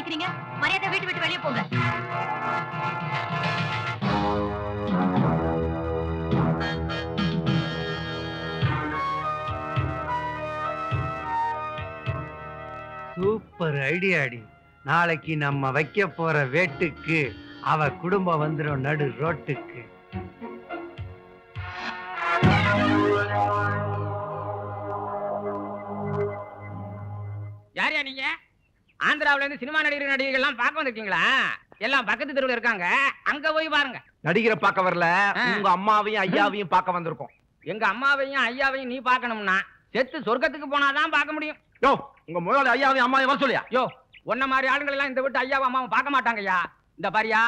நிக்கிறீங்க? மரியாதை வீட்டு விட்டு வெளியே போங்க. சூப்பர் ஐடியாடி. நாளைக்கு நம்ம வைக்க போற வேட்டுக்கு அவ குடும்பம் வந்துடும் நடு ரோட்டுக்கு. யாரையா நீங்க? ஆந்திராவில இருந்து சினிமா நடிகர்கள் எல்லாம் பார்க்க வந்திருக்கீங்களா? எல்லாம் பக்கத்து தெருவில் இருக்காங்க, அங்க போய் பாருங்க. நடிகரை பார்க்க வரல, உங்க அம்மாவையும் ஐயாவையும் பார்க்க வந்திருக்கோம். எங்க அம்மாவையும் ஐயாவையும் நீ பார்க்கணும்னா செத்து சொர்க்கத்துக்கு போனாதான் பார்க்க முடியும். யோ, உங்க முதலாளி ஐயாவையும் அம்மாவையும் வர சொல்லியா? யோ, உன்ன மாதிரி ஆளுங்கள் எல்லாம் இந்த விட்டு ஐயாவும் அம்மாவும் பார்க்க மாட்டாங்கய்யா. இந்த பாரியா,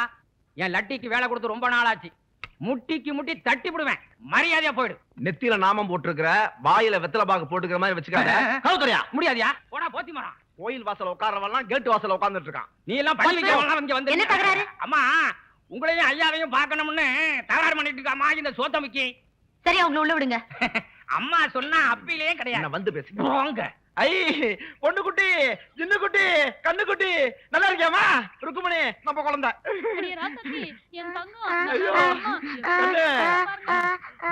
என் லட்டிக்கு வேலை கொடுத்து ரொம்ப நாளாச்சு. முட்டிக்கு முட்டி தட்டி விடுவேன், மரியாதையா போயிடு. நெத்தியில நாமம் போட்டிருக்கிற, வாயில வெத்தலை பாக்கு போட்டுக்கிற மாதிரி வச்சுக்காத. முடியாதியா? போனா போத்தி மரம். கோயில் வாசல் உட்கார்றவெல்லாம் கேட்டு வாசல் உட்கார்ந்துட்டு இருக்கான். நீ எல்லாம் பள்ளி வைக்க வந்து என்ன தகராறு? அம்மா, உங்களையும் ஐயாவையும் பார்க்கணும்னு தகராறு பண்ணிட்டு இருக்காமா இந்த சோத்தமிக்கு. சரி, அவங்கள உள்ள விடுங்க. அம்மா சொன்னா அப்பிலே கிடையாது. வந்து பேசு. போங்க. ஐ, பொண்ணு குட்டி, சின்ன குட்டி, கண்ணு குட்டி, நல்லா இருக்கியாமா? ருக்குமணி, நம்ம குழந்தை.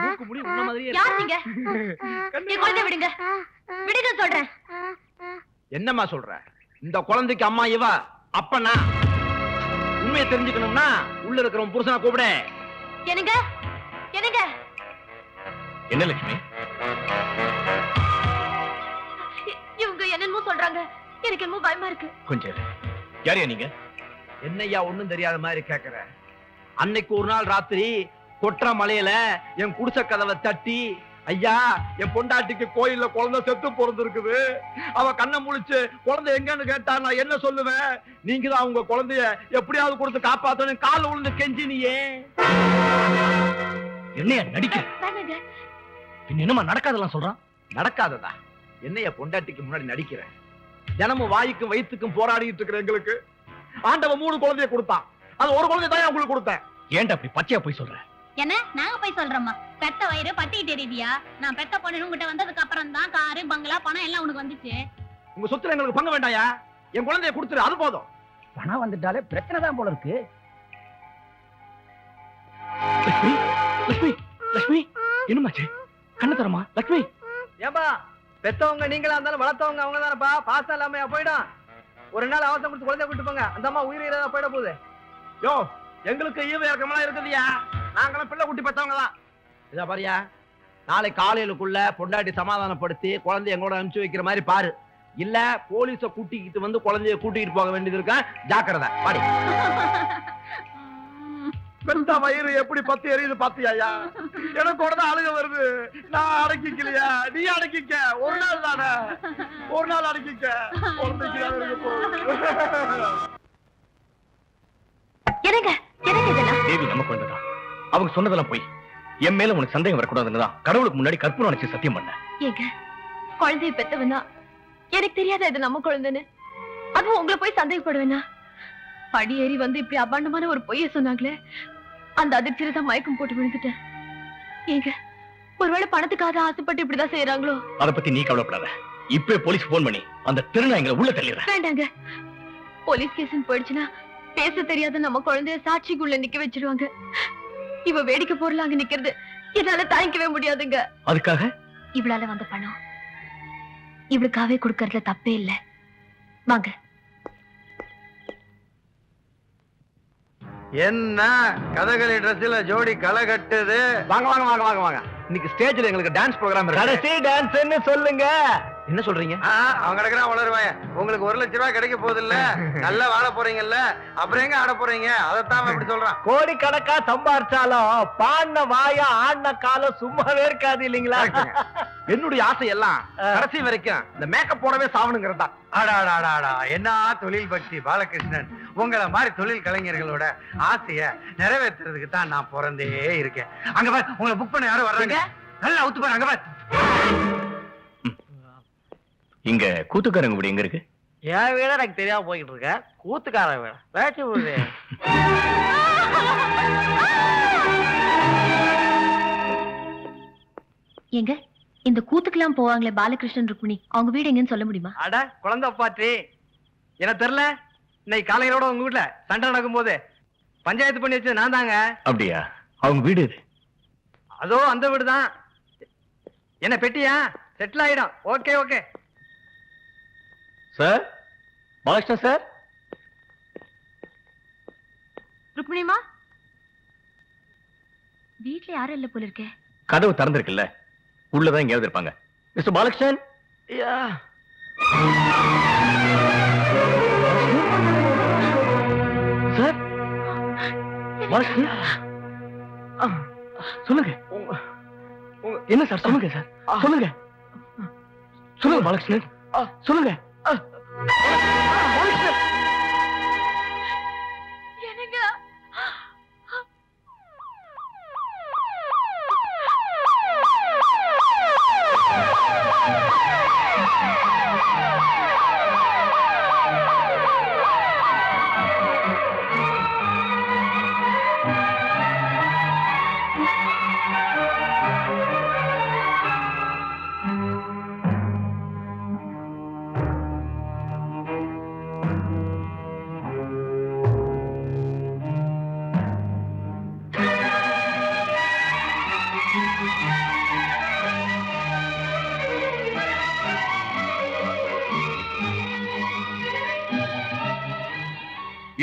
மூக்கு முடி உன்ன மாதிரியே யார் நீங்க? என் குழந்தை விடுங்க, விடுங்க சொல்றேன். என்னம்மா சொல்ற? இந்த குழந்தைக்கு அம்மா இவ, அப்பனா உண்மையை தெரிஞ்சுக்கணும்னா உள்ள இருக்கிறவன் புருஷனை கூப்பிட. என்னங்க? என்னங்க? என்ன லட்சுமி? இவங்க என்னமோ சொல்றாங்க, எனக்கு என்னமோ பயமா இருக்கு. கொஞ்சம் யாரையா நீங்க? என்னையா ஒண்ணும் தெரியாத மாதிரி கேக்குற? அன்னைக்கு ஒரு நாள் ராத்திரி கொற்ற மலையில என் குடிசை கதவை தட்டி, ஐயா, என் பொண்டாட்டிக்கு கோயில்ல குழந்தை செத்து பிறந்திருக்குது, அவ கண்ணை முழிச்சு குழந்தை எங்கன்னு கேட்டா நான் என்ன சொல்லுவேன்? நீங்க தான் உங்க குழந்தைய எப்படியாவது கொடுத்து காப்பாத்தணும் கால விழுந்து கெஞ்சினியே. என்னையா நடிக்க? என்னமா நடக்காதெல்லாம் சொல்றான்? நடக்காததா? என்னைய பொண்டாட்டிக்கு முன்னாடி நடிக்கிறேன்? தினமும் வாய்க்கும் வயிற்றுக்கும் போராடிட்டு இருக்கிற எங்களுக்கு ஆண்டவன் 3 குழந்தைய கொடுத்தான். அது ஒரு குழந்தை தான் உங்களுக்கு கொடுத்தேன். ஏன்டா அப்படி பச்சையா போய் சொல்ற? என்ன நாங்க போய் சொல்றோமா? பெத்த வயிறு பத்திக்கிட்டு எரியுதியா? நான் பெத்த பொண்ணு உங்ககிட்ட வந்ததுக்கு அப்புறம் தான் காரு பங்களா பணம் எல்லாம் உனக்கு வந்துச்சு. உங்க சொத்துல எங்களுக்கு பங்கு வேண்டாயா? என் குழந்தைய கொடுத்துரு, அது போதும். பணம் வந்துட்டாலே பிரச்சனை தான் போல இருக்கு. லட்சுமி, லட்சுமி, லட்சுமி, என்னமாச்சு? கண்ணு தரமா லட்சுமி? ஏன்பா, பெத்தவங்க நீங்களா இருந்தாலும் வளர்த்தவங்க அவங்க தானப்பா. பாசம் இல்லாம போயிடும். ஒரு நாள் அவசரம் கொடுத்து குழந்தை விட்டு போங்க, அந்த அம்மா உயிரிழந்தா போயிட போகுது. யோ, எங்களுக்கு ஈவு இறக்கமெல்லாம் இருக்குதுயா. நாங்களும் பிள்ளை குட்டி பெத்தவங்க தான். இதா பாரியா, நாளை காலையிலுக்குள்ள பொண்டாட்டி சமாதானப்படுத்தி குழந்தைய எங்களோட அனுப்பிச்சு வைக்கிற மாதிரி பாரு. இல்ல போலீஸ கூட்டிக்கிட்டு வந்து குழந்தைய கூட்டிட்டு போக வேண்டியது இருக்கா, ஜாக்கிரதை. பாடி பெத்த வயிறு எப்படி பத்தி எரியுது பாத்தியா? எனக்கு உடனே அழுக வருது. நான் அடக்கிக்கலையா? நீ அடக்கிக்க. ஒரு நாள் தானே, ஒரு நாள் அடக்கிக்க. என்னங்க? என்னங்க இதெல்லாம்? தேவி நம்ம குழந்தைதான். அவங்க சொன்னதெல்லாம் போய் என் மேல உனக்கு சந்தேகம் வரக்கூடாதுன்னு தான் கடவுளுக்கு முன்னாடி கற்பனை நினைச்சு சத்தியம் பண்ண. ஏங்க, குழந்தைய பெத்தவனா எனக்கு தெரியாத இது நம்ம குழந்தைன்னு, அதுவும் உங்களை போய் சந்தேகப்படுவேனா? படி ஏறி வந்து இப்படி அபாண்டமான ஒரு பொய்ய சொன்னாங்களே, அந்த அதிர்ச்சியில தான் மயக்கம் போட்டு விழுந்துட்டேன். ஏங்க, ஒருவேளை பணத்துக்காக ஆசைப்பட்டு இப்படிதான் செய்யறாங்களோ? அதை பத்தி நீ கவலைப்படாத. இப்பவே போலீஸ் போன் பண்ணி அந்த திருநாய்களை உள்ள தள்ளிடுறேன். வேண்டாங்க, போலீஸ் கேஸ் போயிடுச்சுன்னா பேச தெரியாத நம்ம குழந்தைய சாட்சிக்குள்ள நிக்க வச்சிருவாங்க. இவ வேடிக்கை பொருள் அங்க நிக்கிறது என்னால தாங்கிக்கவே முடியாதுங்க. அதுக்காக இவளால வந்த பணம் இவளுக்காவே கொடுக்கறதுல தப்பே இல்ல. வாங்க. என்ன கதகளி ட்ரெஸ்ல ஜோடி களை கட்டுது? வாங்க வாங்க வாங்க வாங்க வாங்க. இன்னைக்கு ஸ்டேஜ்ல எங்களுக்கு டான்ஸ் ப்ரோகிராம் இருக்கு. கடைசி டான்ஸ்ன்னு சொல்லுங்க. என்ன சொல்றீங்க? அவன் கிடக்குறான் வளருவான். உங்களுக்கு 1 லட்சம் ரூபாய் கிடைக்க போகுது இல்ல, நல்லா வாழ போறீங்கல்ல, அப்புறம் எங்க ஆட போறீங்க? அதைத்தான் இப்படி சொல்றான். கோடி கணக்கா சம்பாரிச்சாலும் பாடின வாயா ஆடின காலம் சும்மாவே இருக்காது இல்லீங்களா? என்னுடைய ஆசை எல்லாம் கடைசி வரைக்கும் இந்த மேக்கப் போடவே சாவணுங்கிறதா. ஆடாடாடாடா, என்ன தொழில் பக்தி பாலகிருஷ்ணன். உங்களை மாதிரி தொழில் கலைஞர்களோட ஆசைய நிறைவேற்றுறதுக்கு தான் நான் பிறந்தே இருக்கேன். அங்க பாரு, உங்களை புக் பண்ண யாரும் வர்றாங்க. நல்லா அவுத்து பாரு. அங்க பாரு. இங்க கூத்துக்காரங்க வீடு எங்க இருக்கு? என் வீட எனக்கு தெரியாம போயிட்டு இருக்க. கூத்துக்கார வீட வேட்டி போகுது. எங்க இந்த கூத்துக்கெல்லாம் போவாங்களே பாலகிருஷ்ணன் ருக்மிணி, அவங்க வீடு எங்கன்னு சொல்ல முடியுமா? அட குழந்தை பாட்டி, என்ன தெரியல? இன்னைக்கு காலையிலோட உங்க வீட்டுல சண்டை நடக்கும் போது பஞ்சாயத்து பண்ணி வச்சது நான் தாங்க. அப்படியா? அவங்க வீடு இது. அதோ அந்த வீடு தான். என்ன பெட்டியா? செட்டில் ஆயிடும். Okay okay sir, Balakrishnan sir. ருக்மிணிமா, வீட்ல யாரும் இல்ல போல இருக்கே. கதவு திறந்திருக்குல்ல, உள்ளதான் எங்கேயாவது இருப்பாங்க. மிஸ்டர் பாலகிருஷ்ணன். சார், பாலகிருஷ்ணன் சொல்லுங்க. என்ன சார்? சொல்லுங்க சார், சொல்லுங்க. சொல்லுங்க பாலகிருஷ்ணன், சொல்லுங்க. என்னங்க?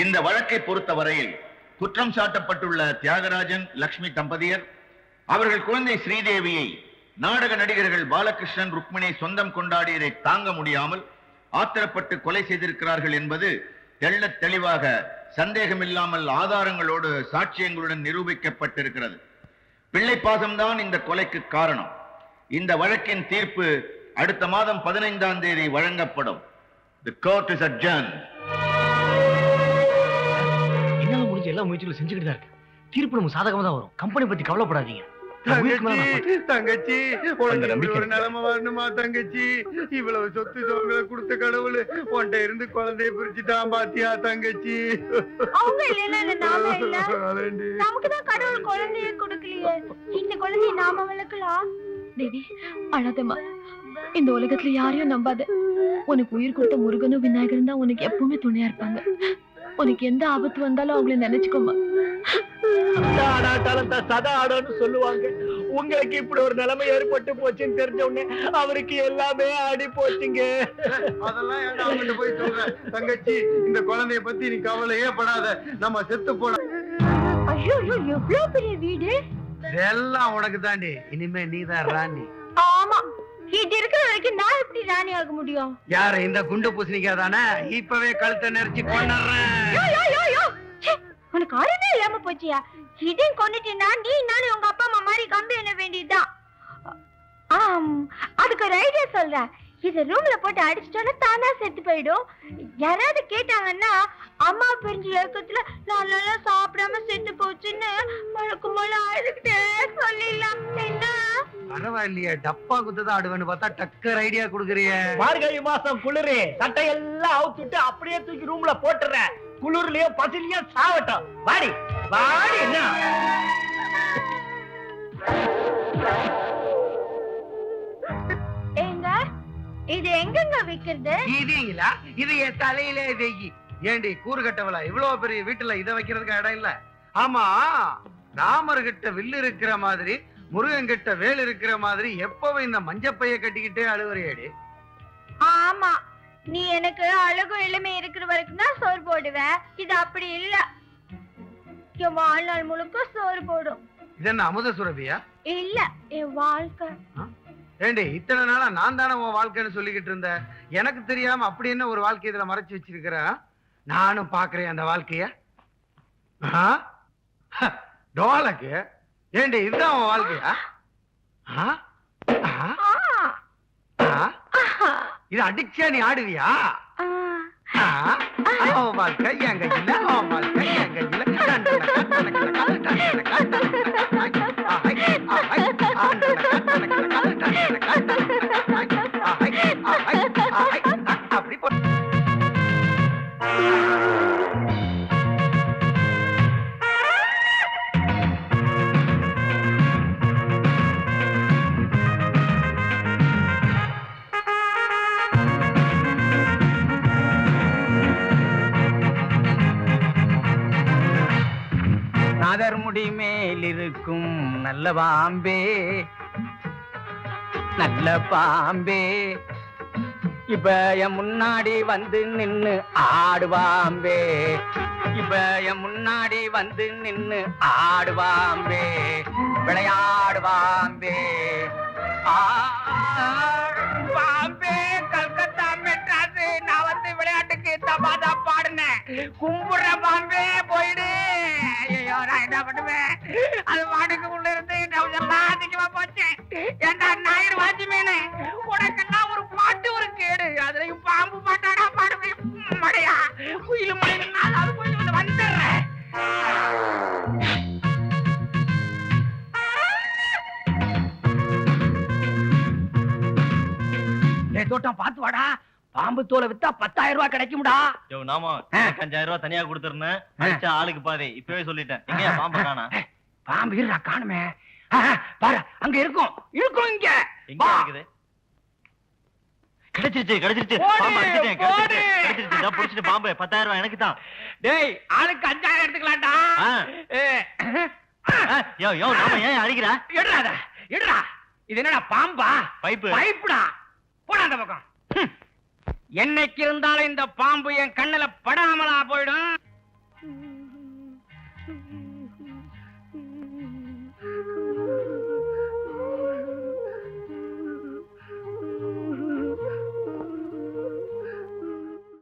இந்த வழக்கை பொறுத்தவரையில் குற்றம் சாட்டப்பட்டுள்ள தியாகராஜன் லட்சுமி தம்பதியர் அவர்கள் குழந்தை ஸ்ரீதேவியை நாடக நடிகர்கள் பாலகிருஷ்ணன் ருக்மிணி சொந்தம் கொண்டாடியதை தாங்க முடியாமல் ஆத்திரப்பட்டு கொலை செய்திருக்கிறார்கள் என்பது தெள்ளத் தெளிவாக சந்தேகமில்லாமல் ஆதாரங்களோடு சாட்சியங்களுடன் நிரூபிக்கப்பட்டிருக்கிறது. பிள்ளை பாசம்தான் இந்த கொலைக்கு காரணம். இந்த வழக்கின் தீர்ப்பு அடுத்த மாதம் 15ஆம் தேதி வழங்கப்படும். The court is adjourned. என்னால முடிஞ்ச எல்லா முயற்சிகளும் செஞ்சுக்கிட்டு தான் இருக்கு. தீர்ப்பு நம்ம சாதகமா தான் வரும். கம்பெனி பத்தி கவலைப்படாதீங்க. தங்கச்சி, ஒரு நிலைமை வரணுமா தங்கச்சி? இவ்வளவு சொத்து சோங்களை கொடுத்த கடவுள் உன்கிட்ட இருந்து குழந்தைய பிரிச்சுட்டான் பாத்தியா தங்கச்சி? அவங்க இல்லைன்னா நாம இல்ல. நமக்குதான் கடவுள் குழந்தைய கொடுக்கலையே. இந்த குழந்தைய நாம வளர்க்கலாம். தேவி, அழாதம்மா. இந்த உலகத்துல யாரையும் நம்பாத. உனக்கு உயிர் கொடுத்த முருகனும் விநாயகரும் தான் உனக்கு எப்பவுமே துணையா இருப்பாங்க. உனக்கு எந்த ஆபத்து வந்தாலும் அவங்களை நினைச்சுக்கோமா. சொல்லுவாங்க. உங்களுக்கு இப்படி ஒரு நிலைமை ஏற்பட்டு போச்சுன்னு தெரிஞ்ச உடனே அவருக்கு எல்லாமே ஆடி போச்சுங்க. அதெல்லாம் ஏன்டா போய் சொல்றேன் தங்கச்சி? இந்த குழந்தைய பத்தி நீ கவலையே படாத. நம்ம செத்து போன. ஐயோ, எவ்வளவு பெரிய வீடு! இதெல்லாம் உனக்கு தாண்டி. இனிமே நீதான் ராணி. ஆமா, இது இருக்கிற வரைக்கும் நான் எப்படி ராணி ஆக முடியும்? யாரு? இந்த குண்டு பூசணிக்கா தானே? இப்பவே கழுத்தை நெரிச்சு கொண்டுறேன். உனக்கு அறிவே இல்லாம போச்சியா? இதையும் கொண்டுட்டீங்கன்னா நீ நானும் உங்க அப்பா அம்மா மாதிரி கம்பி என்ன வேண்டியதுதான். அதுக்கு ஒரு ஐடியா சொல்றேன். இத ரூம்ல போட்டு அடிச்சிட்டோன்னா தானா செத்து போயிடும். யாராவது கேட்டாங்கன்னா அம்மா பிரிஞ்சு ஏக்கத்துல நல்லா சாப்பிடாம செத்து போச்சுன்னு மழக்கு மழ அழுகிட்டே சொல்லிடலாம். என்ன பரவாயில்லையே, டப்பா குத்துதான் ஆடுவேன்னு பார்த்தா டக்கர் ஐடியா கொடுக்குறிய. மார்கழி மாசம் குளிரு, சட்டையெல்லாம் அவுத்துட்டு அப்படியே தூக்கி ரூம்ல போட்டுறேன். குளிர்லயோ பசிலையோ சாவட்டும். வாடி வாடி. என்ன ஏங்க, இது எங்கங்க விக்கிறது? இதுங்களா? இது என் தலையிலே வெயி. ஏண்டி கூறு கட்டவளா? இவ்வளவு பெரிய வீட்டுல இதை வைக்கிறதுக்கு இடம் இல்ல. ஆமா, ராமர்கிட்ட வில்லு இருக்கிற மாதிரி முருகன் கிட்ட வேல் இருக்கிற மாதிரி எப்பவும் இந்த மஞ்சப்பைய கட்டிக்கிட்டே அழுவுறியடி. ஆமா, நீ எனக்கு அழகு எளிமை இருக்கிற வரைக்கும் தான் சோறு போடுவேன். இது அப்படி இல்ல. என் வாழ்நாள் முழுக்க சோறு போடும். இது என்ன அமுத சுரபியா? இல்ல, என் வாழ்க்கை. ஏண்டி, இத்தனை நாளா நான் தானே உன் வாழ்க்கைன்னு சொல்லிக்கிட்டு இருந்தேன். எனக்கு தெரியாம அப்படி என்ன ஒரு வாழ்க்கை இதுல மறைச்சு வச்சிருக்கிற? நானும் பாக்குறேன் அந்த வாழ்க்கைய. டோலக்கு ஏண்டி, இதுதான் உன் வாழ்க்கையா? இது அடிச்சா நீ ஆடுவியா? அவன் வாழ்க்கை என் கையில, அவன் வாழ்க்கை என் கையில. அப்படி மாதர் முடி மேல் இருக்கும் நல்ல பாம்பே, நல்ல பாம்பே, இப்ப என் முன்னாடி வந்து நின்னு ஆடுவாம்பே, இப்ப என் முன்னாடி வந்து நின்னு ஆடுவாம்பே, விளையாடுவாம்பே. பாம்பே கல்கத்தா மெட்ராஸ், நான் வந்து விளையாட்டுக்கு தபாதா பாடுனேன், கும்புற பாம்பே போயிடு. ஐயோ நான் என்ன பண்ணுவேன், அது வாட்டுக்கு உள்ள இருந்து எல்லாம் அதிகமா போச்சு. ஏண்டா ஞாயிறு வாட்சி மீனு, உனக்கெல்லாம் ஒரு பாட்டு ஒரு கேடு, அதுலயும் பாம்பு பாட்டாடா பாடுவேன். மடையா குயில் மடையா, அது கொஞ்சம் வந்துடுறேன். தோட்டம் பாத்து வாடா, பாம்பு தோலை வித்தா 10,000 ரூபாய் கிடைக்கும்டா. யோ நாம 5000 ரூபாய் தனியா கொடுத்துருந்தேன், அடிச்சா ஆளுக்கு பாதி. இப்பவே சொல்லிட்டேன், எங்கயா பாம்பு காணா? பாம்பு இருடா, காணுமே. பாரு அங்க இருக்கும், இருக்கும் இங்க. எங்க இருக்குது? கிடைச்சிருச்சு. பாம்பு அடிச்சிட்டேன், கிடைச்சிருச்சு. நான் புடிச்சிட்டு பாம்பு 10,000 ரூபாய் எனக்கு தான். டேய் ஆளுக்கு 5000 எடுத்துக்கலாம்டா. யோ நாம ஏன் அடிக்கிறா? எடுடா. இது என்னடா பாம்பா? பைப்புடா. போடா அந்த பக்கம். என்னைக்கு இருந்தாலும் இந்த பாம்பு என் கண்ணுல படாமலா போயிடும்.